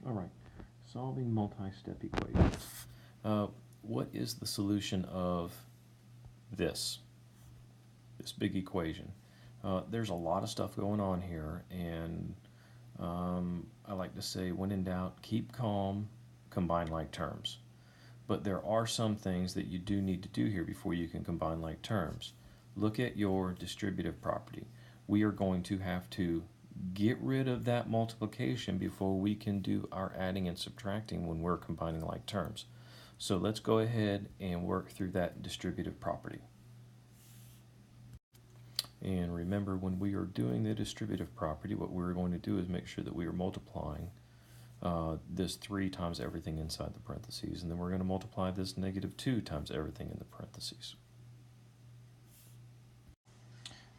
All right, solving multi-step equations. What is the solution of this big equation? There's a lot of stuff going on here, and I like to say, when in doubt, keep calm, combine like terms. But there are some things that you do need to do here before you can combine like terms. Look at your distributive property. We are going to have to get rid of that multiplication before we can do our adding and subtracting when we're combining like terms. So let's go ahead and work through that distributive property. And remember, when we are doing the distributive property, what we're going to do is make sure that we are multiplying this 3 times everything inside the parentheses, and then we're going to multiply this -2 times everything in the parentheses.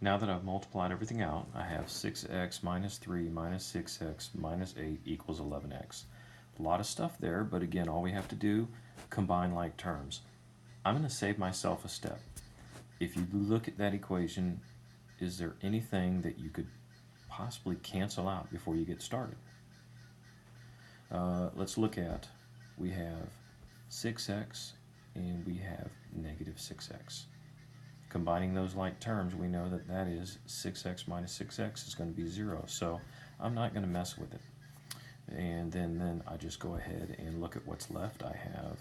Now that I've multiplied everything out, I have 6x minus 3 minus 6x minus 8 equals 11x. A lot of stuff there, but again, all we have to do, combine like terms. I'm going to save myself a step. If you look at that equation, is there anything that you could possibly cancel out before you get started? Let's look at, we have 6x and we have -6x. Combining those like terms, we know that that is 6x minus 6x is going to be 0, so I'm not going to mess with it. And then I just go ahead and look at what's left. I have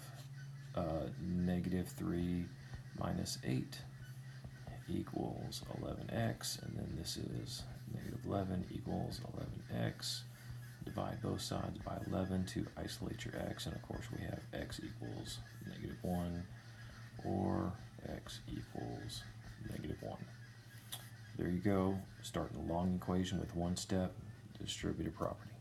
-3 minus 8 equals 11x, and then this is -11 equals 11x. Divide both sides by 11 to isolate your x, and of course we have x equals -1 or x equals -1. There you go, starting a long equation with one step, distributive property.